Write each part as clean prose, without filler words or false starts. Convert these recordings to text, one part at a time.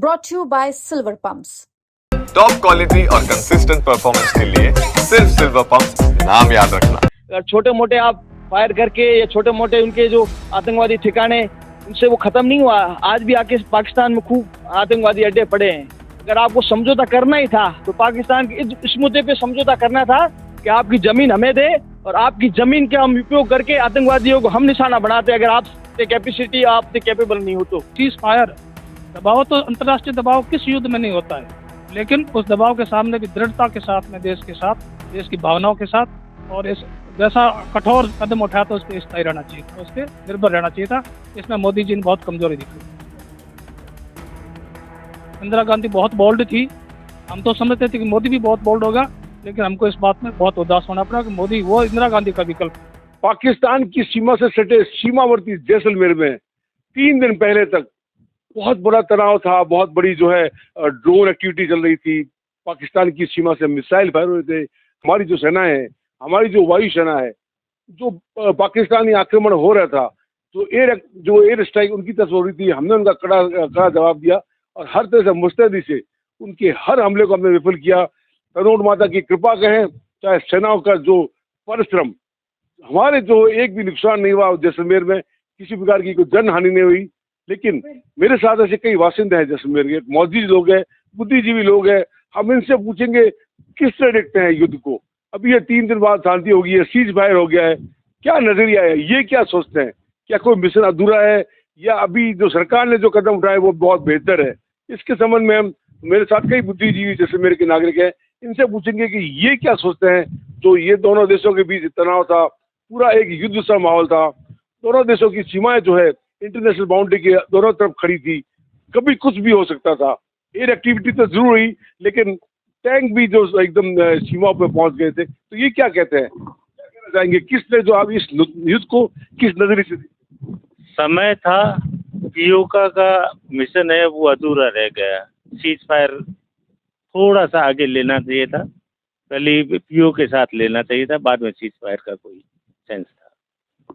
brought to you by Silver Pumps. Top quality और consistent performance के लिए सिर्फ सिल्वर पंप्स, नाम याद रखना। अगर छोटे मोटे आप फायर करके या छोटे मोटे उनके जो आतंकवादी ठिकाने उनसे वो खत्म नहीं हुआ, आज भी आके पाकिस्तान में खूब आतंकवादी अड्डे पड़े हैं। अगर आपको समझौता करना ही था तो पाकिस्तान के इस मुद्दे पे समझौता करना था कि आपकी जमीन हमें दे और आपकी जमीन का हम उपयोग करके आतंकवादियों को हम निशाना बनाते। अगर आपसे कैपेसिटी, आपसे कैपेबल नहीं हो तो सीज फायर दबाव तो अंतर्राष्ट्रीय दबाव किस युद्ध में नहीं होता है, लेकिन उस दबाव के सामने भी दृढ़ता के साथ में देश के साथ, देश की भावनाओं के साथ और इस जैसा कठोर कदम उठाया तो उस पर स्थायी रहना चाहिए था, उस पर निर्भर रहना चाहिए था। इसमें मोदी जी ने बहुत कमजोरी दिखाई। इंदिरा गांधी बहुत बोल्ड थी, हम तो समझते थे कि मोदी भी बहुत बोल्ड होगा, लेकिन हमको इस बात में बहुत उदास होना पड़ा कि मोदी वो इंदिरा गांधी का विकल्प। पाकिस्तान की सीमा से सटे सीमावर्ती जैसलमेर में 3 दिन पहले तक बहुत बड़ा तनाव था, बहुत बड़ी जो है ड्रोन एक्टिविटी चल रही थी। पाकिस्तान की सीमा से मिसाइल फायर हुए थे। हमारी जो सेना है, हमारी जो वायु सेना है, जो पाकिस्तानी आक्रमण हो रहा था, जो एयर स्ट्राइक उनकी तरफ हो रही थी, हमने उनका कड़ा जवाब दिया और हर तरह से मुस्तैदी से उनके हर हमले को हमने विफल किया। तनोट माता की कृपा कहें, चाहे सेनाओं का जो परिश्रम, हमारे जो एक भी नुकसान नहीं हुआ जैसलमेर में, किसी प्रकार की कोई जन हानि नहीं हुई। लेकिन मेरे साथ ऐसे कई वासिंदे हैं जैसलमेर के, मौजूद लोग हैं, बुद्धिजीवी लोग हैं। हम इनसे पूछेंगे किस तरह देखते हैं युद्ध को। अभी ये 3 दिन बाद शांति हो गई है, सीज फायर हो गया है, क्या नजरिया है, ये क्या सोचते हैं? क्या कोई मिशन अधूरा है या अभी जो सरकार ने जो कदम उठाए वो बहुत बेहतर है? इसके संबंध में हम, मेरे साथ कई बुद्धिजीवी जैसलमेर के नागरिक हैं, इनसे पूछेंगे कि ये क्या सोचते हैं। जो ये दोनों देशों के बीच तनाव था, पूरा एक युद्ध सा माहौल था, दोनों देशों की सीमाएं जो है इंटरनेशनल बाउंड्री के दोनों तरफ खड़ी थी, कभी कुछ भी हो सकता था। एयर एक्टिविटी तो जरूर हुई, लेकिन टैंक भी जो एकदम सीमा पर पहुंच गए थे। तो ये क्या कहते हैं, क्या कहना चाहेंगे, किसने जो आप इस युद्ध को किस नजरिए से? समय था, पीओका का मिशन है वो अधूरा रह गया। सीज फायर थोड़ा सा आगे लेना चाहिए था, पहले पीओ के साथ लेना चाहिए था, बाद में सीज फायर का कोई सेंस था।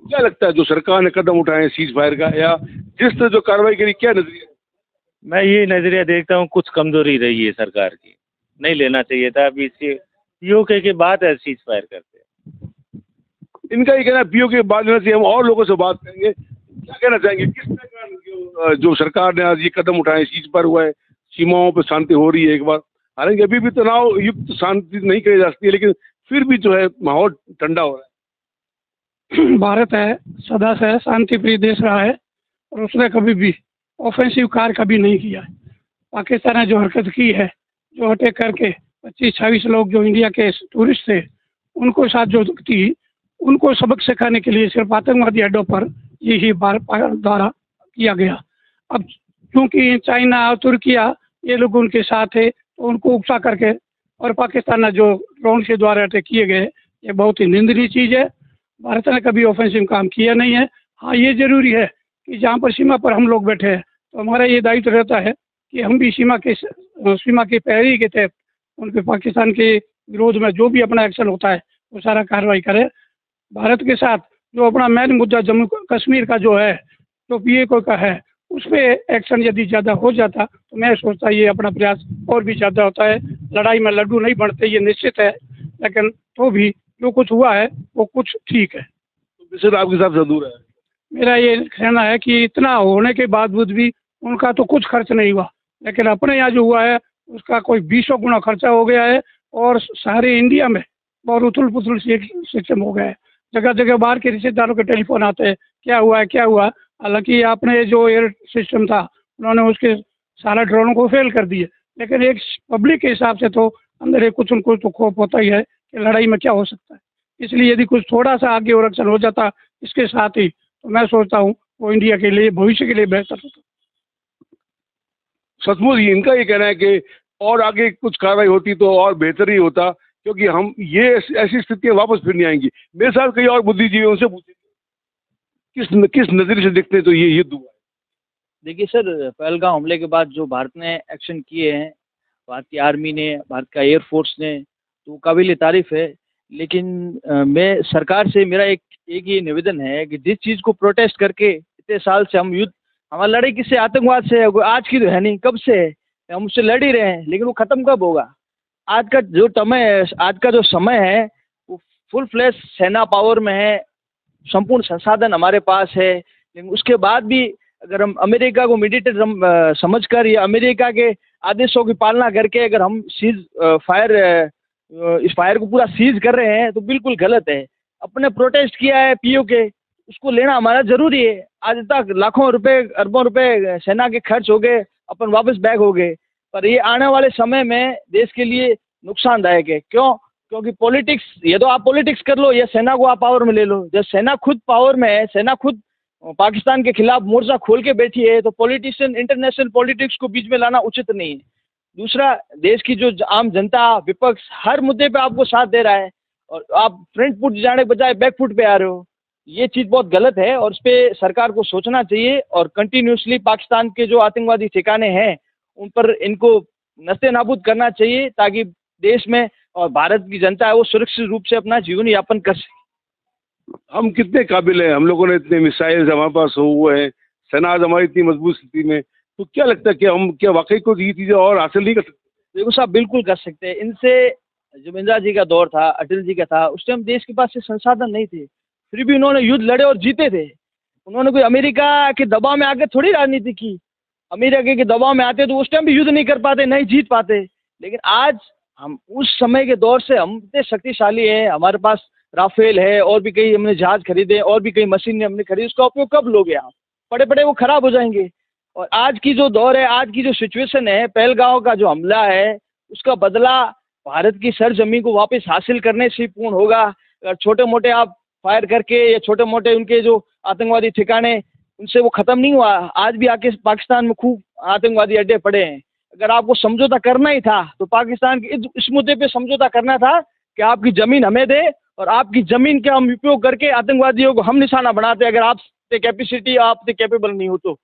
क्या लगता है जो सरकार ने कदम उठाए सीज फायर का या जिस तरह जो कार्रवाई करी, क्या नजरिया? मैं ये नजरिया देखता हूँ कुछ कमजोरी रही है सरकार की, नहीं लेना चाहिए था। अभी इसके पीओके के बाद सीज फायर करते हैं। इनका ये कहना है पीओ के बाद लेना चाहिए। हम और लोगों से बात करेंगे, क्या कहना चाहेंगे, किस तरह का जो सरकार ने आज ये कदम उठाए, सीज फायर हुआ है, सीमाओं पर शांति हो रही है एक बार। हालांकि अभी भी तनाव युक्त शांति नहीं करी जा सकती है, लेकिन फिर भी जो है माहौल ठंडा हो रहा है। भारत है सदा से शांति प्रिय देश रहा है और उसने कभी भी ऑफेंसिव कार्य कभी नहीं किया है। पाकिस्तान ने जो हरकत की है, जो अटैक करके 25-26 लोग जो इंडिया के टूरिस्ट थे उनको साथ जो थी, उनको सबक सिखाने के लिए सिर्फ आतंकवादी अड्डों पर यही द्वारा किया गया। अब क्योंकि चाइना और तुर्किया ये लोग उनके साथ है तो उनको उकसा करके और पाकिस्तान ने जो ड्रोन के द्वारा अटैक किए गए, ये बहुत ही निंदनीय चीज़ है। भारत ने कभी ऑफेंसिव काम किया नहीं है। हाँ, ये जरूरी है कि जहाँ पर सीमा पर हम लोग बैठे हैं तो हमारा ये दायित्व रहता है कि हम भी सीमा के पैरवी के तहत उन पर पाकिस्तान के विरोध में जो भी अपना एक्शन होता है वो सारा कार्रवाई करें। भारत के साथ जो अपना मेन मुद्दा जम्मू कश्मीर का जो है, जो पीओके का है, उस पर एक्शन यदि ज़्यादा हो जाता तो मैं सोचता ये अपना प्रयास और भी ज़्यादा होता है। लड़ाई में लड्डू नहीं बढ़ते, ये निश्चित है, लेकिन तो भी जो कुछ हुआ है वो कुछ ठीक है। तो आपके हिसाब से अधूरा है? मेरा ये कहना है कि इतना होने के बावजूद भी उनका तो कुछ खर्च नहीं हुआ, लेकिन अपने यहाँ जो हुआ है उसका कोई 20 गुना खर्चा हो गया है और सारे इंडिया में बहुत उथल पुथल सिस्टम हो गया है। जगह जगह बाहर के रिश्तेदारों के टेलीफोन आते हैं, क्या हुआ है क्या हुआ। हालांकि आपने जो एयर सिस्टम था उन्होंने उसके सारा ड्रोनों को फेल कर दिए, लेकिन एक पब्लिक के हिसाब से तो अंदर एक कुछ उनको तो खौफ होता ही है कि लड़ाई में क्या हो सकता है। इसलिए यदि कुछ थोड़ा सा आगे और एक्शन हो जाता इसके साथ ही, तो मैं सोचता हूँ वो इंडिया के लिए, भविष्य के लिए बेहतर होता। सचमुच इनका ये कहना है कि और आगे कुछ कार्रवाई होती तो और बेहतर ही होता, क्योंकि हम ये ऐसी स्थितियां वापस फिर नहीं आएंगी। मेरे साथ कई और बुद्धिजीवी उनसे पूछेंगे किस नजरिए से देखते हैं तो ये युद्ध हुआ। देखिए सर, पहलगाम हमले के बाद जो भारत ने एक्शन किए हैं, भारत की आर्मी ने, भारत का एयरफोर्स ने, तो काबिल तारीफ है। लेकिन मैं सरकार से मेरा एक ही निवेदन है कि जिस चीज़ को प्रोटेस्ट करके इतने साल से हम युद्ध हमारी लड़ाई किससे? आतंकवाद से है, कोई आज की तो है नहीं, कब से है, हम उससे लड़ ही रहे हैं, लेकिन वो खत्म कब होगा? आज का जो समय है वो फुल फ्लैश सेना पावर में है, संपूर्ण संसाधन हमारे पास है, लेकिन उसके बाद भी अगर हम अमेरिका को मीडिएटर समझकर या अमेरिका के आदेशों की पालना करके अगर हम इस फायर को पूरा सीज कर रहे हैं तो बिल्कुल गलत है। अपने प्रोटेस्ट किया है पीओ के, उसको लेना हमारा जरूरी है। आज तक लाखों रुपए अरबों रुपए सेना के खर्च हो गए, अपन वापस बैक हो गए, पर ये आने वाले समय में देश के लिए नुकसानदायक है। क्यों? क्योंकि पॉलिटिक्स, ये तो आप पॉलिटिक्स कर लो या सेना को आप पावर में ले लो। जब सेना खुद पावर में है, सेना खुद पाकिस्तान के खिलाफ मोर्चा खोल के बैठी है, तो पॉलिटिशियन इंटरनेशनल पॉलिटिक्स को बीच में लाना उचित नहीं है। दूसरा, देश की जो आम जनता, विपक्ष हर मुद्दे पे आपको साथ दे रहा है और आप फ्रंट फुट जाने के बजाय बैक फुट पे आ रहे हो। ये चीज़ बहुत गलत है और इस पर सरकार को सोचना चाहिए और कंटिन्यूसली पाकिस्तान के जो आतंकवादी ठिकाने हैं उन पर इनको नस्ते नाबूद करना चाहिए, ताकि देश में और भारत की जनता है वो सुरक्षित रूप से अपना जीवन यापन कर सके। हम कितने काबिल हैं? हम लोगों ने इतने मिसाइल्स हमारे पास हुए हैं, सेना आज हमारी इतनी मजबूत स्थिति में, तो क्या लगता है कि हम क्या वाकई को ये चीज़ें और हासिल नहीं कर सकते? देखो साहब, बिल्कुल कर सकते हैं। इनसे जब इंदिरा जी का दौर था, अटल जी का था, उस टाइम देश के पास से संसाधन नहीं थे, फिर भी उन्होंने युद्ध लड़े और जीते थे। उन्होंने कोई अमेरिका के दबाव में आकर थोड़ी राजनीति की। अमेरिका के दबाव में आते तो उस टाइम भी युद्ध नहीं कर पाते, नहीं जीत पाते। लेकिन आज हम उस समय के दौर से हम इतने शक्तिशाली हैं, हमारे पास राफेल है और भी कई हमने जहाज खरीदे और भी कई मशीनें हमने खरीदी, उसका उपयोग कब लोगे आप? पड़े पड़े वो खराब हो जाएंगे। और आज की जो दौर है, आज की जो सिचुएशन है, पहलगांव का जो हमला है उसका बदला भारत की सरजमी को वापस हासिल करने से ही पूर्ण होगा। अगर छोटे मोटे आप फायर करके या छोटे मोटे उनके जो आतंकवादी ठिकाने, उनसे वो खत्म नहीं हुआ। आज भी आके पाकिस्तान में खूब आतंकवादी अड्डे पड़े हैं। अगर आपको समझौता करना ही था तो पाकिस्तान के इस मुद्दे पे समझौता करना था कि आपकी जमीन हमें दे और आपकी जमीन का हम उपयोग करके आतंकवादियों को हम निशाना बनाते, अगर आपसे कैपेसिटी, आपसे कैपेबल नहीं हो तो।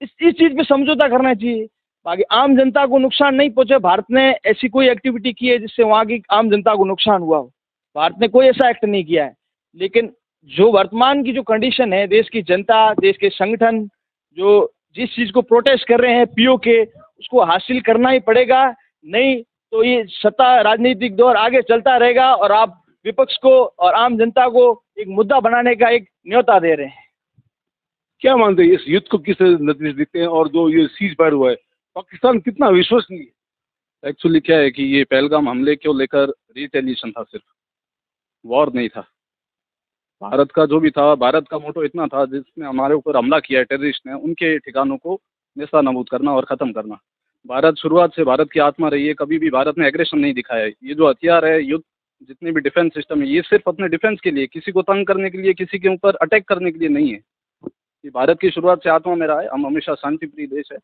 इस चीज़ पे समझौता करना चाहिए। बाकी आम जनता को नुकसान नहीं पहुंचे। भारत ने ऐसी कोई एक्टिविटी की है जिससे वहाँ की आम जनता को नुकसान हुआ हो? भारत ने कोई ऐसा एक्ट नहीं किया है। लेकिन जो वर्तमान की जो कंडीशन है, देश की जनता, देश के संगठन जो जिस चीज़ को प्रोटेस्ट कर रहे हैं पीओ के, उसको हासिल करना ही पड़ेगा। नहीं तो ये सत्ता राजनीतिक दौर आगे चलता रहेगा और आप विपक्ष को और आम जनता को एक मुद्दा बनाने का एक न्योता दे रहे हैं। क्या मानते हैं इस युद्ध को किस नतीजे दिखते हैं? और जो ये सीज फायर हुआ है, पाकिस्तान कितना विश्वसनीय है? एक्चुअली क्या है कि ये पहलगाम हमले को लेकर रिटेलिएशन था, सिर्फ वॉर नहीं था। भारत का जो भी था, भारत का मोटो इतना था, जिसने हमारे ऊपर हमला किया है टेररिस्ट ने, उनके ठिकानों को नेस्तनाबूद करना और ख़त्म करना। भारत शुरुआत से भारत की आत्मा रही है, कभी भी भारत ने एग्रेशन नहीं दिखाया है। ये जो हथियार है, युद्ध, जितने भी डिफेंस सिस्टम है, ये सिर्फ अपने डिफेंस के लिए, किसी को तंग करने के लिए, किसी के ऊपर अटैक करने के लिए नहीं है। ये भारत की शुरुआत से आत्मा में रहा है। हम हमेशा शांति प्रिय देश है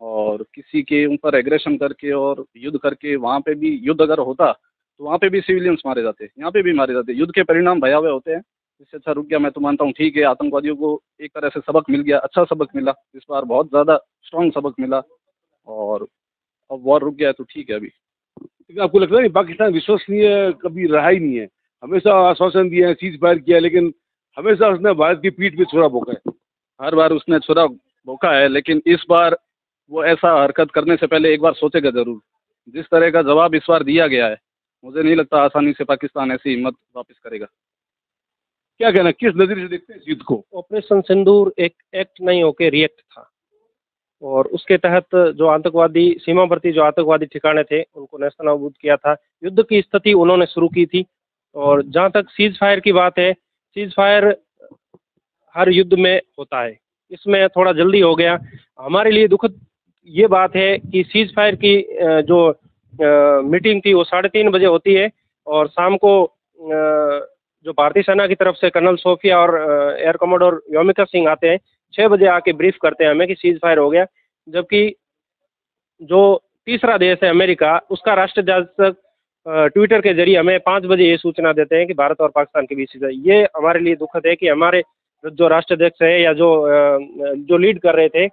और किसी के ऊपर एग्रेशन करके और युद्ध करके, वहाँ पे भी युद्ध अगर होता तो वहाँ पे भी सिविलियंस मारे जाते, यहाँ पे भी मारे जाते। युद्ध के परिणाम भयावह होते हैं। इससे अच्छा रुक गया मैं तो मानता हूँ, ठीक है, आतंकवादियों को एक तरह से सबक मिल गया, अच्छा सबक मिला, इस बार बहुत ज़्यादा स्ट्रॉन्ग सबक मिला और अब वॉर रुक गया है तो ठीक है। अभी लेकिन आपको लगता है कि पाकिस्तान विश्वसनीय कभी रहा ही नहीं है? हमेशा आश्वासन दिया है, सीज फायर किया है, लेकिन हमेशा उसने भारत की पीठ पे छुरा भोंका है। हर बार उसने छुरा भोंका है, लेकिन इस बार वो ऐसा हरकत करने से पहले एक बार सोचेगा ज़रूर। जिस तरह का जवाब इस बार दिया गया है, मुझे नहीं लगता आसानी से पाकिस्तान ऐसी हिम्मत वापस करेगा। क्या कहना, किस नजरिए से देखते हैं इस युद्ध को? ऑपरेशन सिंदूर एक एक्ट नहीं होके रिएक्ट था और उसके तहत जो आतंकवादी सीमावर्ती जो आतंकवादी ठिकाने थे उनको नेस्तनाबूद किया था। युद्ध की स्थिति उन्होंने शुरू की थी। और जहाँ तक सीज फायर की बात है, सीज फायर हर युद्ध में होता है, इसमें थोड़ा जल्दी हो गया। हमारे लिए दुखद ये बात है कि सीज फायर की जो मीटिंग थी वो 3:30 बजे होती है और शाम को जो भारतीय सेना की तरफ से कर्नल सोफिया और एयर कमोडोर योमिका सिंह आते हैं, 6 बजे आके ब्रीफ करते हैं हमें कि सीज फायर हो गया। जबकि जो तीसरा देश है अमेरिका, उसका राष्ट्रध्वज ट्विटर के जरिए हमें 5 बजे ये सूचना देते हैं कि भारत और पाकिस्तान के बीच। ये हमारे लिए दुखद है कि हमारे जो राष्ट्राध्यक्ष है या जो लीड कर रहे थे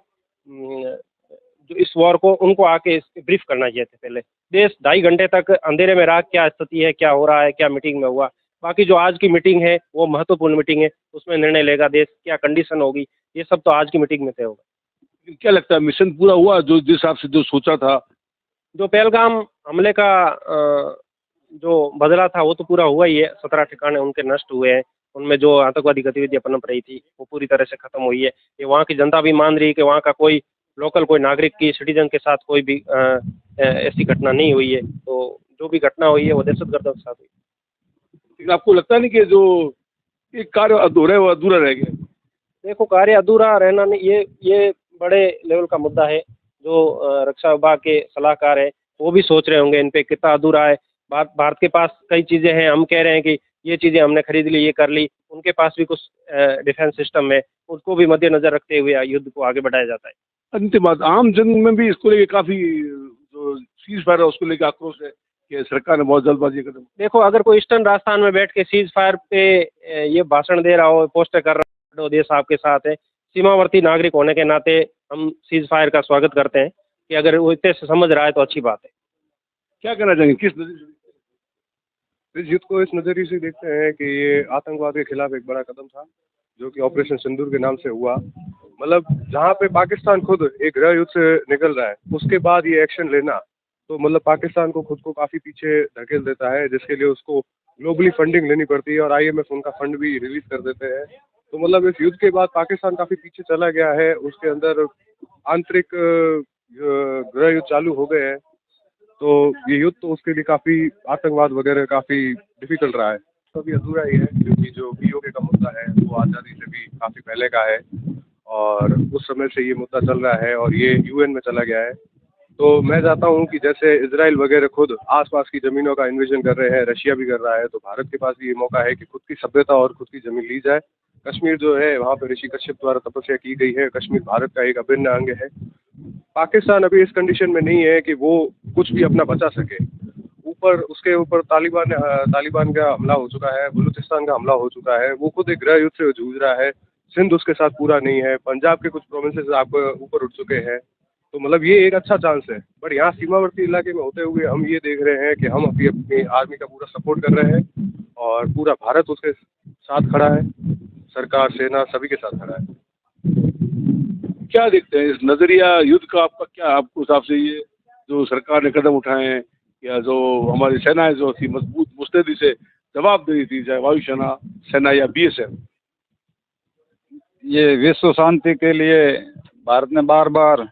जो इस वॉर को, उनको आके ब्रीफ करना चाहिए थे पहले। देश 2.5 घंटे तक अंधेरे में रहा, क्या स्थिति है, क्या हो रहा है, क्या मीटिंग में हुआ। बाकी जो आज की मीटिंग है वो महत्वपूर्ण मीटिंग है, उसमें निर्णय लेगा देश, क्या कंडीशन होगी, ये सब तो आज की मीटिंग में तय होगा। क्या लगता है मिशन पूरा हुआ जो जिस हिसाब से जो सोचा था? जो पहलगाम हमले का जो बदला था वो तो पूरा हुआ ही है। 17 ठिकाने उनके नष्ट हुए हैं। उनमें जो आतंकवादी गतिविधियां पनप रही थी वो पूरी तरह से खत्म हुई है। ये वहाँ की जनता भी मान रही है कि वहाँ का कोई लोकल कोई नागरिक की सिटीजन के साथ कोई भी ऐसी घटना नहीं हुई है। तो जो भी घटना हुई है वो दहशतगर्दों के साथ हुई। लेकिन आपको लगता नहीं कि जो एक कार्य अधूरा है वो अधूरा रह गया? देखो, कार्य अधूरा रहना नहीं, ये बड़े लेवल का मुद्दा है। जो रक्षा विभाग के सलाहकार है वो भी सोच रहे होंगे इन पे कितना अधूरा है। भारत के पास कई चीज़ें हैं। हम कह रहे हैं कि ये चीज़ें हमने खरीद ली, ये कर ली। उनके पास भी कुछ डिफेंस सिस्टम है, उसको भी मद्देनजर रखते हुए युद्ध को आगे बढ़ाया जाता है। अंतिम बात, आम जन में भी इसको लेके काफी जो सीज फायर है उसको लेके आक्रोश है कि सरकार ने बहुत जल्दबाजी कदम। देखो, अगर कोई ईस्टर्न राजस्थान में बैठ के सीज फायर पे ये भाषण दे रहा हो, पोस्टर कर रहा हो, देश आपके साथ है, सीमावर्ती नागरिक होने के नाते हम सीज फायर का स्वागत करते हैं कि अगर वो इतने से समझ रहा है तो अच्छी बात है। क्या कहना चाहेंगे, किस नजरिए से? इस युद्ध को इस नज़रिए से देखते हैं कि ये आतंकवाद के खिलाफ एक बड़ा कदम था जो कि ऑपरेशन सिंदूर के नाम से हुआ। मतलब जहाँ पे पाकिस्तान खुद एक गृह युद्ध से निकल रहा है उसके बाद ये एक्शन लेना तो मतलब पाकिस्तान को खुद को काफ़ी पीछे धकेल देता है, जिसके लिए उसको ग्लोबली फंडिंग लेनी पड़ती है और IMF उनका फंड भी रिलीज कर देते हैं। तो मतलब इस युद्ध के बाद पाकिस्तान काफ़ी पीछे चला गया है। उसके अंदर आंतरिक गृह युद्ध चालू हो गए हैं। तो ये युद्ध तो उसके लिए काफ़ी आतंकवाद वगैरह काफ़ी डिफिकल्ट रहा है। तो अभी अधूरा ही है क्योंकि जो POK का मुद्दा है वो आज़ादी से भी काफ़ी पहले का है और उस समय से ये मुद्दा चल रहा है और ये UN में चला गया है। तो मैं चाहता हूँ कि जैसे इजराइल वगैरह खुद आसपास की ज़मीनों का इन्वेजन कर रहे हैं, रशिया भी कर रहा है, तो भारत के पास भी ये मौका है कि खुद की सभ्यता और खुद की ज़मीन ली जाए। कश्मीर जो है वहाँ पर ऋषि कश्यप द्वारा तपस्या की गई है। कश्मीर भारत का एक अभिन्न अंग है। पाकिस्तान अभी इस कंडीशन में नहीं है कि वो कुछ भी अपना बचा सके। उसके ऊपर तालिबान का हमला हो चुका है, बलूचिस्तान का हमला हो चुका है। वो खुद एक गृह युद्ध से जूझ रहा है। सिंध उसके साथ पूरा नहीं है। पंजाब के कुछ प्रोविंसेस आपको ऊपर उठ चुके हैं। तो मतलब ये एक अच्छा चांस है। बट यहाँ सीमावर्ती इलाके में होते हुए हम ये देख रहे हैं कि हम अभी अपनी आर्मी का पूरा सपोर्ट कर रहे हैं और पूरा भारत उसके साथ खड़ा है। सरकार, सेना सभी के साथ खड़ा है। क्या देखते हैं इस नजरिया युद्ध का आपका, क्या आपको हिसाब से ये जो सरकार ने कदम उठाए हैं या जो हमारी सेनाएं जो थी मजबूत मुस्तैदी से जवाब दे रही थी, चाहे वायुसेना, सेना या BSF, ये विश्व शांति के लिए भारत ने बार बार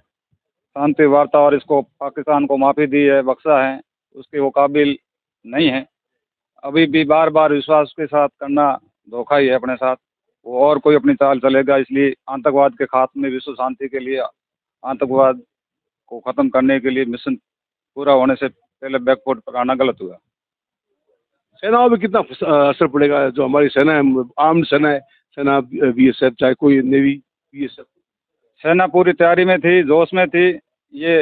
शांति वार्ता और इसको पाकिस्तान को माफ़ी दी है, बख्शा है, उसके वो काबिल नहीं है। अभी भी बार बार विश्वास के साथ करना धोखा ही है अपने साथ। वो और कोई अपनी चाल चलेगा। इसलिए आतंकवाद के खात्मे, विश्व शांति के लिए, आतंकवाद को ख़त्म करने के लिए मिशन पूरा होने से पहले बैकफुट पर आना गलत हुआ। सेनाओं में कितना असर पड़ेगा? जो हमारी सेना है, आर्म्ड सेना है, सेना BSF, चाहे कोई नेवी BSF, सेना पूरी तैयारी में थी, जोश में थी। ये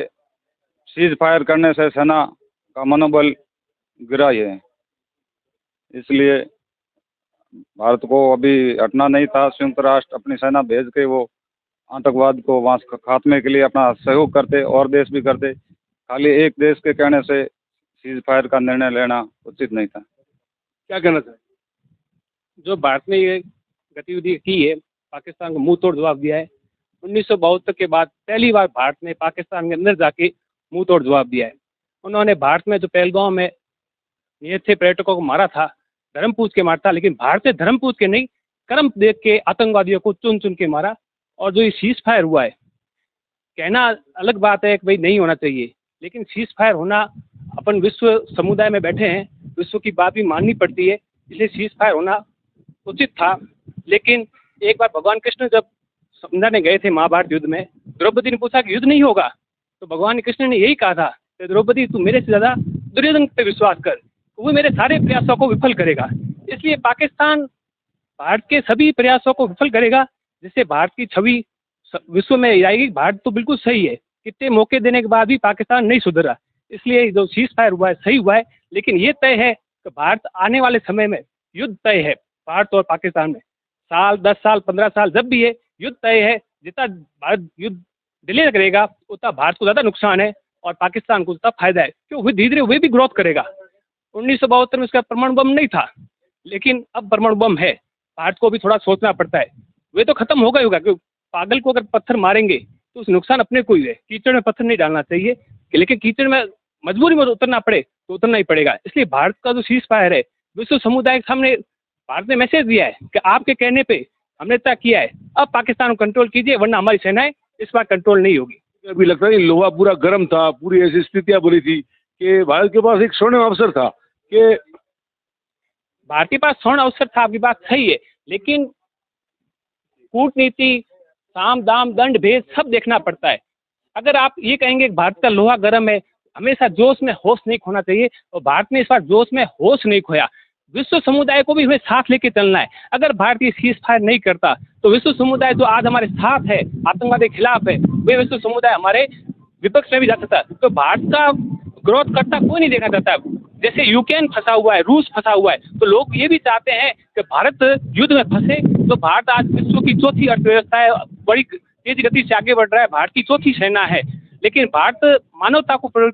सीज फायर करने से सेना का मनोबल गिरा है। इसलिए भारत को अभी हटना नहीं था। संयुक्त राष्ट्र अपनी सेना भेज के वो आतंकवाद को वहाँ खात्मे के लिए अपना सहयोग करते और देश भी करते। खाली एक देश के कहने से सीज फायर का निर्णय लेना उचित नहीं था। क्या कहना चाहिए? जो भारत ने ये गतिविधि की है, पाकिस्तान को मुंह तोड़ जवाब दिया है। 1972 के बाद पहली बार भारत ने पाकिस्तान के अंदर जाके मुंह तोड़ जवाब दिया है। उन्होंने भारत में जो पहलगाम में नियत थे पर्यटकों को मारा था, धर्म पूछ के मारा था, लेकिन भारत ने धर्म पूछ के नहीं, कर्म देख के आतंकवादियों को चुन चुन के मारा। और जो ये सीज फायर हुआ है, कहना अलग बात है कि भाई नहीं होना चाहिए, लेकिन सीज फायर होना, अपन विश्व समुदाय में बैठे हैं, विश्व की बात भी माननी पड़ती है, इसलिए सीज फायर होना उचित था। लेकिन एक बार भगवान कृष्ण जब समझाने गए थे महाभारत युद्ध में, द्रौपदी ने पूछा कि युद्ध नहीं होगा, तो भगवान कृष्ण ने यही कहा था कि द्रौपदी तू मेरे से ज़्यादा दुर्योधन पे विश्वास कर, वो मेरे सारे प्रयासों को विफल करेगा। इसलिए पाकिस्तान भारत के सभी प्रयासों को विफल करेगा, जिससे भारत की छवि विश्व में आएगी। भारत तो बिल्कुल सही है, कितने मौके देने के बाद भी पाकिस्तान नहीं सुधरा। इसलिए जो सीज फायर हुआ है सही हुआ है, लेकिन ये तय है कि भारत आने वाले समय में युद्ध तय है। भारत और पाकिस्तान में साल, 10 साल, 15 साल जब भी है, युद्ध तय है। जितना भारत युद्ध डिले करेगा उतना भारत को ज़्यादा नुकसान है और पाकिस्तान को उतना फायदा है, क्योंकि धीरे धीरे वे भी ग्रोथ करेगा। 1972 में उसका परमाणु बम नहीं था, लेकिन अब परमाणु बम है। भारत को भी थोड़ा सोचना पड़ता है। वे तो खत्म हो गए होगा, क्योंकि पागल को अगर पत्थर मारेंगे तो उस नुकसान अपने को ही है। कीचड़ में पत्थर नहीं डालना चाहिए, लेकिन कीचड़ में मजबूरी में उतरना पड़े तो उतरना ही पड़ेगा। इसलिए भारत का जो सीज फायर है, विश्व समुदाय के सामने भारत ने मैसेज दिया है कि आपके कहने पे हमने तय किया है, अब पाकिस्तान को कंट्रोल कीजिए, वरना हमारी सेनाएं इस बार कंट्रोल नहीं होगी। अभी लगता है लोहा पूरा गर्म था, पूरी ऐसी स्थितियां बनी थी कि भारत के पास एक स्वर्ण अवसर था कि भारत के पास स्वर्ण अवसर था, आपकी बात सही है, लेकिन कूटनीति, साम दाम दंड भेद सब देखना पड़ता है। अगर आप ये कहेंगे कि भारत का लोहा गर्म है, हमेशा जोश में होश नहीं खोना चाहिए, और भारत ने इस बार जोश में होश नहीं खोया। विश्व समुदाय को भी हमें साथ लेके चलना है। अगर भारत ये सीज फायर नहीं करता तो विश्व समुदाय जो आज हमारे साथ है, आतंकवाद के खिलाफ है, वे विश्व समुदाय हमारे विपक्ष में भी जा सकता है। तो भारत का ग्रोथ करता कोई नहीं देखना चाहता। जैसे यूक्रेन फंसा हुआ है, रूस फंसा हुआ है, तो लोग ये भी चाहते हैं कि भारत युद्ध में फंसे। तो भारत आज विश्व की चौथी अर्थव्यवस्था है, बड़ी तेज गति से आगे बढ़ रहा है, भारत की चौथी सेना है, लेकिन भारत मानवता को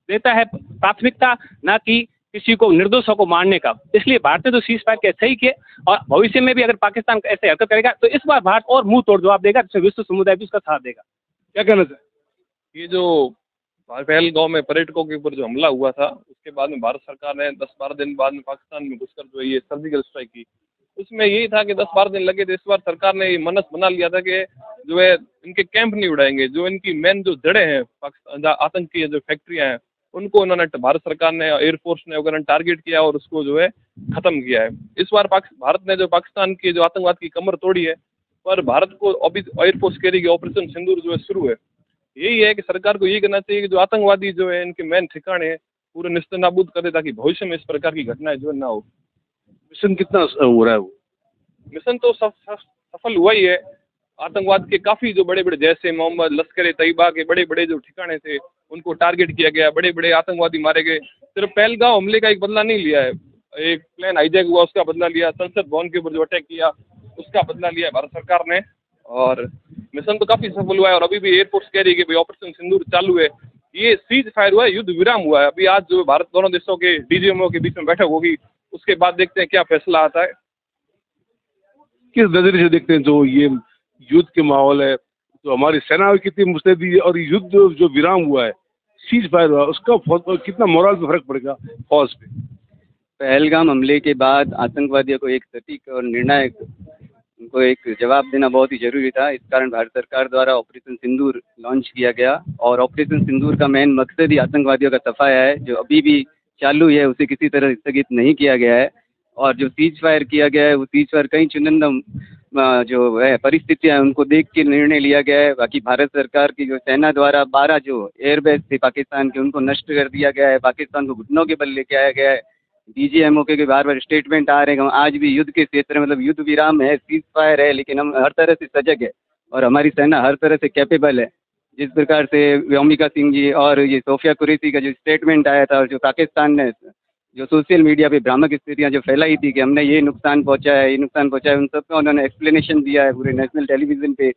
देता है प्राथमिकता, ना कि किसी को निर्दोषों को मारने का। इसलिए भारत ने तो सीज फायर के सही किए, और भविष्य में भी अगर पाकिस्तान ऐसे हरकत करेगा तो इस बार भारत और मुंह तोड़ जवाब देगा, जिससे विश्व समुदाय भी उसका साथ देगा। क्या कहना चाहिए? ये जो पहलगांव में पर्यटकों के ऊपर जो हमला हुआ था, उसके बाद में भारत सरकार ने 10-12 दिन बाद में पाकिस्तान में घुसकर जो ये सर्जिकल स्ट्राइक की। उसमें यही था कि 10-12 दिन लगे थे। इस बार सरकार ने ये मनस बना लिया था कि जो है इनके कैंप नहीं उड़ाएंगे, जो इनकी मेन जो जड़ें हैं पाकिस्तान आतंक की जो फैक्ट्रियाँ हैं, उनको उन्होंने भारत सरकार ने, एयरफोर्स ने वगैरह टारगेट किया और उसको जो है खत्म किया है। इस बार भारत ने जो पाकिस्तान की जो आतंकवाद की कमर तोड़ी है, पर भारत को अभी एयरफोर्स करेगी, ऑपरेशन सिंदूर जो है शुरू है। यही है कि सरकार को ये करना चाहिए कि जो आतंकवादी जो है इनके मेन ठिकाने हैं पूरे निस्तेनाबूद करे, ताकि भविष्य में इस प्रकार की घटनाएं जो है ना हो। मिशन कितना हो रहा है? वो मिशन तो सफल हुआ ही है। आतंकवाद के काफ़ी जो बड़े बड़े, जैसे मोहम्मद, लश्कर ए तैयबा के बड़े बड़े जो ठिकाने थे, उनको टारगेट किया गया, बड़े बड़े आतंकवादी मारे गए। सिर्फ पहलगांव हमले का एक बदला नहीं लिया है, एक प्लेन हाईजैक हुआ उसका बदला लिया, संसद भवन के ऊपर जो अटैक किया उसका बदला लिया है भारत सरकार ने, और मिशन तो काफ़ी सफल हुआ है। और अभी भी एयरफोर्स कह रही है कि भाई ऑपरेशन सिंदूर चालू है। ये सीज फायर हुआ है, युद्ध विराम हुआ है। अभी आज जो भारत दोनों देशों के डीजीएमओ के बीच में बैठक होगी, उसके बाद देखते हैं क्या फैसला आता है। किस नजरिए से देखते हैं जो ये युद्ध के माहौल है, तो हमारी सेना कितनी मुस्तैदी है, और युद्ध जो विराम हुआ है, सीज फायर हुआ, उसका कितना मोरल पे फर्क पड़ेगा फौज पे? पहलगाम हमले के बाद आतंकवादियों को एक सटीक और निर्णायक उनको एक जवाब देना बहुत ही जरूरी था। इस कारण भारत सरकार द्वारा ऑपरेशन सिंदूर लॉन्च किया गया, और ऑपरेशन सिंदूर का मेन मकसद ही आतंकवादियों का सफाया है, जो अभी भी चालू है, उसे किसी तरह स्थगित नहीं किया गया है। और जो सीज फायर किया गया है, वो सीज फायर कई चुनिंदा जो है परिस्थितियां हैं उनको देख के निर्णय लिया गया है। बाकी भारत सरकार की जो सेना द्वारा 12 जो एयरबेस थे पाकिस्तान के, उनको नष्ट कर दिया गया है, पाकिस्तान को घुटनों के बल लेके आया गया है। डीजीएमओ के बार बार स्टेटमेंट आ रहे हैं कि आज भी युद्ध के क्षेत्र में, मतलब युद्ध विराम है, सीज फायर है, लेकिन हम हर तरह से सजग है और हमारी सेना हर तरह से कैपेबल है। जिस प्रकार से व्योमिका सिंह जी और ये सोफिया कुरैशी का जो स्टेटमेंट आया था, और जो पाकिस्तान ने जो सोशल मीडिया पे भ्रामक स्थितियां जो फैलाई थी कि हमने ये नुकसान पहुंचाया है, ये नुकसान पहुंचाया है, उन सबका उन्होंने एक्सप्लेनेशन दिया है पूरे नेशनल टेलीविजन पे।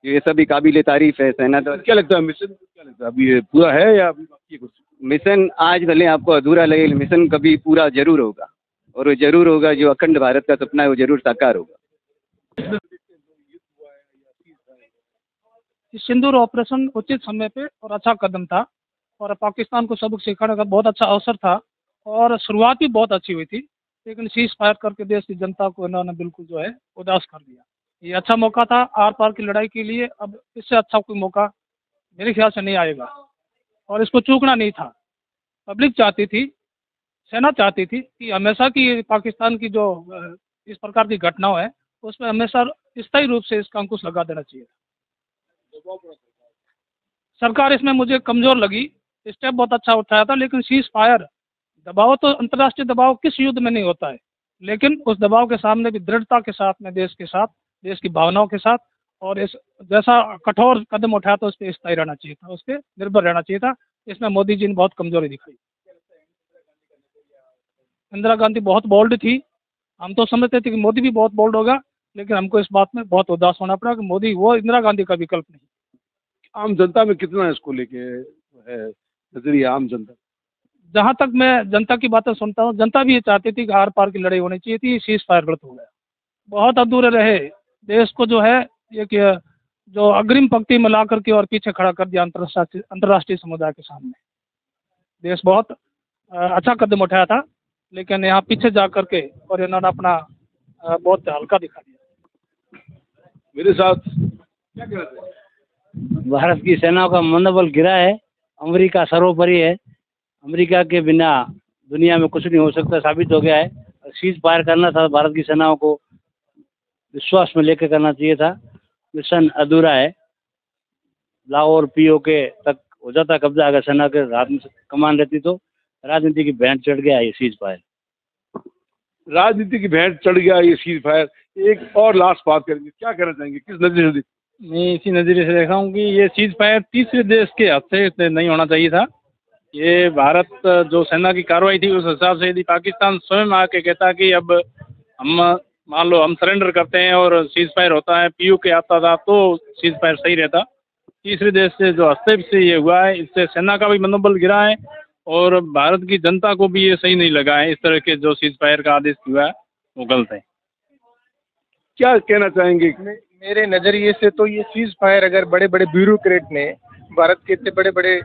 ये सभी काबिले तारीफ है। सेना तो क्या लगता है मिशन, क्या लगता है अभी ये पूरा है या अभी बाकी है कुछ? मिशन आज भले आपको अधूरा लगे, मिशन कभी पूरा जरूर होगा, और वो जरूर होगा। जो अखंड भारत का सपना है वो जरूर साकार होगा। सिंदूर ऑपरेशन उचित समय पे और अच्छा कदम था, और पाकिस्तान को सबक सिखाने का बहुत अच्छा अवसर था, और शुरुआत भी बहुत अच्छी हुई थी। लेकिन सीज फायर करके देश की जनता को इन्होंने बिल्कुल जो है उदास कर दिया। ये अच्छा मौका था आर पार की लड़ाई के लिए, अब इससे अच्छा कोई मौका मेरे ख्याल से नहीं आएगा, और इसको चूकना नहीं था। पब्लिक चाहती थी, सेना चाहती थी कि हमेशा की पाकिस्तान की जो इस प्रकार की घटनाओं है उसमें हमेशा स्थायी रूप से इसका अंकुश लगा देना चाहिए। सरकार इसमें मुझे कमज़ोर लगी, स्टेप बहुत अच्छा उठाया था, लेकिन सीज फायर दबाव तो अंतर्राष्ट्रीय दबाव किस युद्ध में नहीं होता है, लेकिन उस दबाव के सामने भी दृढ़ता के साथ में देश के साथ, देश की भावनाओं के साथ, और इस जैसा कठोर कदम उठाया तो उस पर स्थायी रहना चाहिए था, उस पर निर्भर रहना चाहिए था। इसमें मोदी जी ने बहुत कमजोरी दिखाई। इंदिरा गांधी बहुत बोल्ड थी, हम तो समझते थे कि मोदी भी बहुत बोल्ड होगा, लेकिन हमको इस बात में बहुत उदास होना पड़ा कि मोदी वो इंदिरा गांधी का विकल्प नहीं। आम जनता में कितना इसको लेके है नजरिया आम जनता? जहाँ तक मैं जनता की बातें सुनता हूँ, जनता भी ये चाहती थी कि आर पार की लड़ाई होनी चाहिए थी। सीज फायर गलत हो गया, बहुत अधूरे रहे। देश को जो है एक जो अग्रिम पंक्ति में ला करके और पीछे खड़ा कर दिया अंतर्राष्ट्रीय समुदाय के सामने। देश बहुत अच्छा कदम उठाया था, लेकिन यहाँ पीछे जा करके और इन्होंने अपना बहुत हल्का दिखा दिया। मेरे साथ क्या कहना चाहिए? भारत की सेनाओं का मनोबल गिरा है। अमेरिका सर्वोपरि है। अमेरिका के बिना दुनिया में कुछ नहीं हो सकता, साबित हो गया है। सीज फायर करना था, भारत की सेनाओं को विश्वास में लेकर करना चाहिए था। मिशन अधूरा है। लाहौर पीओके तक हो जाता कब्जा, अगर सेना के हाथ में कमान रहती तो। राजनीति की भेंट चढ़ गया ये सीज फायर। राजनीति की भेंट चढ़ गया ये सीज फायर। एक और लास्ट बात करेंगे, क्या कहना चाहेंगे, किस नजरिए से? मैं इसी नज़रिए से देख रहा हूँ कि ये सीज फायर तीसरे देश के हाथ से नहीं होना चाहिए था। ये भारत जो सेना की कार्रवाई थी उस हिसाब से यदि पाकिस्तान स्वयं आके कहता कि अब हम मान लो हम सरेंडर करते हैं और सीज फायर होता है, पीओके आता था, तो सीज फायर सही रहता। तीसरे देश से जो हस्तक्षेप से ये हुआ है, इससे सेना का भी मनोबल गिरा है और भारत की जनता को भी ये सही नहीं लगा है। इस तरह के जो सीज फायर का आदेश हुआ है वो गलत है। क्या कहना चाहेंगे? मेरे नज़रिए से तो ये सीज फायर अगर बड़े बड़े ब्यूरोक्रेट ने, भारत के इतने बड़े बड़े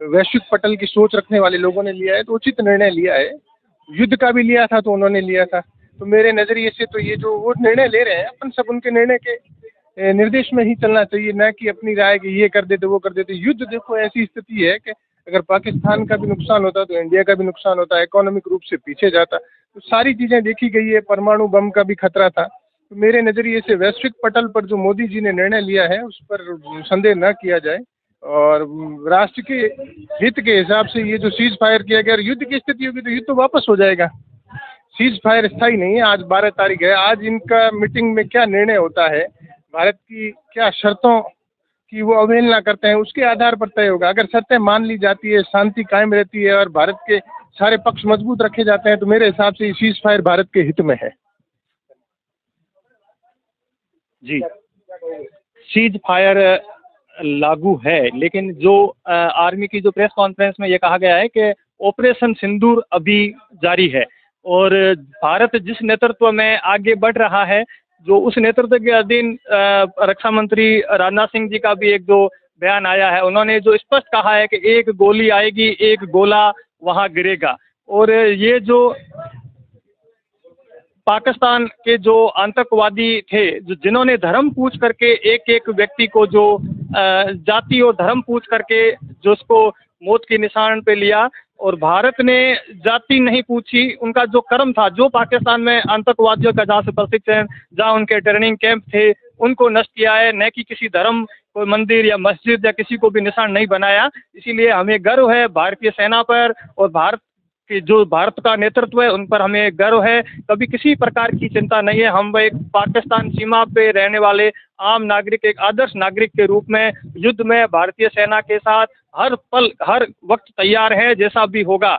वैश्विक पटल की सोच रखने वाले लोगों ने लिया है तो उचित निर्णय लिया है। युद्ध का भी लिया था तो उन्होंने लिया था। तो मेरे नज़रिए से तो ये जो वो निर्णय ले रहे हैं, अपन सब उनके निर्णय के निर्देश में ही चलना चाहिए, न कि अपनी राय कि ये कर देते वो कर देते। युद्ध देखो ऐसी स्थिति है कि अगर पाकिस्तान का भी नुकसान होता तो इंडिया का भी नुकसान होता, इकोनॉमिक रूप से पीछे जाता। तो सारी चीज़ें देखी गई है। परमाणु बम का भी खतरा था। तो मेरे नज़रिए से वैश्विक पटल पर जो मोदी जी ने निर्णय लिया है उस पर संदेह न किया जाए और राष्ट्र के हित के हिसाब से ये जो सीज फायर किया गया, युद्ध की स्थिति होगी तो युद्ध तो वापस हो जाएगा। सीज फायर स्थायी नहीं है। आज 12 तारीख है। आज इनका मीटिंग में क्या निर्णय होता है, भारत की क्या शर्तों की वो अवहेलना करते हैं, उसके आधार पर तय होगा। अगर शर्तें मान ली जाती है, शांति कायम रहती है और भारत के सारे पक्ष मजबूत रखे जाते हैं तो मेरे हिसाब से सीज फायर भारत के हित में है। जी, सीज फायर लागू है, लेकिन जो आर्मी की जो प्रेस कॉन्फ्रेंस में ये कहा गया है कि ऑपरेशन सिंदूर अभी जारी है और भारत जिस नेतृत्व में आगे बढ़ रहा है, जो उस नेतृत्व के अधीन रक्षा मंत्री राजनाथ सिंह जी का भी एक दो बयान आया है। उन्होंने जो स्पष्ट कहा है कि एक गोली आएगी, एक गोला वहाँ गिरेगा। और ये जो पाकिस्तान के जो आतंकवादी थे, जो जिन्होंने धर्म पूछ करके एक एक व्यक्ति को जो जाति और धर्म पूछ करके जो उसको मौत के निशान पे लिया, और भारत ने जाति नहीं पूछी, उनका जो कर्म था, जो पाकिस्तान में आतंकवादियों का जहाँ से प्रशिक्षण, जहाँ उनके ट्रेनिंग कैंप थे, उनको नष्ट किया है, न कि किसी धर्म कोई मंदिर या मस्जिद या किसी को भी निशान नहीं बनाया। इसीलिए हमें गर्व है भारतीय सेना पर और भारत कि जो भारत का नेतृत्व है उन पर हमें गर्व है। कभी किसी प्रकार की चिंता नहीं है। हम एक पाकिस्तान सीमा पे रहने वाले आम नागरिक, एक आदर्श नागरिक के रूप में युद्ध में भारतीय सेना के साथ हर पल हर वक्त तैयार है, जैसा भी होगा।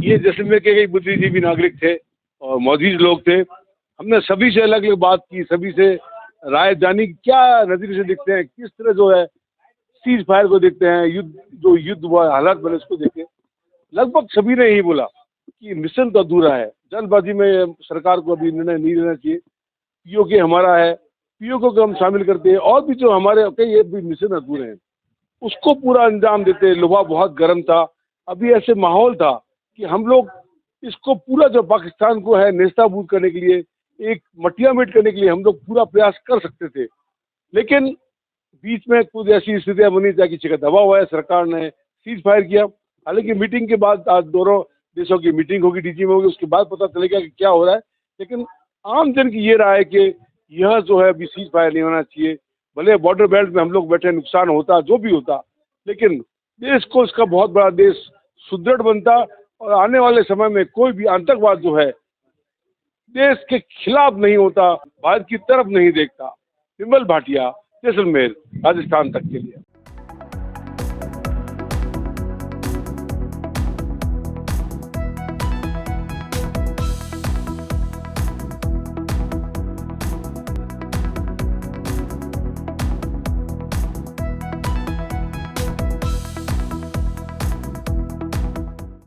ये जैसलमेर के कई बुद्धिजीवी नागरिक थे और मौजूद लोग थे। हमने सभी से अलग अलग बात की, सभी से राय जानी, क्या नजरिए से देखते हैं, किस तरह जो है सीज फायर को देखते हैं, युद्ध हुआ हालात बने उसको देखें। लगभग सभी ने यही बोला कि मिशन तो अधूरा है। जल्दबाजी में सरकार को अभी निर्णय नहीं लेना चाहिए। पीओके हमारा है, पीओके को हम शामिल करते हैं और भी जो हमारे कई भी मिशन अधूरे हैं उसको पूरा अंजाम देते। लोहा बहुत गर्म था। अभी ऐसे माहौल था कि हम लोग इसको पूरा जो पाकिस्तान को है नेस्ताबूद करने के लिए, एक मटियामेट करने के लिए हम लोग पूरा प्रयास कर सकते थे, लेकिन बीच में कुछ ऐसी स्थितियां बनी ताकि का दबाव आया, सरकार ने सीज फायर किया। हालांकि मीटिंग के बाद आज दोनों देशों की मीटिंग होगी, डीजी में होगी, उसके बाद पता चलेगा कि क्या हो रहा है। लेकिन आम जन की ये राय है कि यह जो है अभी सीज फायर नहीं होना चाहिए। भले बॉर्डर बेल्ट में हम लोग बैठे, नुकसान होता जो भी होता, लेकिन देश को इसका बहुत बड़ा देश सुदृढ़ बनता और आने वाले समय में कोई भी आतंकवाद जो है देश के खिलाफ नहीं होता, भारत की तरफ नहीं देखता। विमल भाटिया, जैसलमेर, राजस्थान तक के लिए।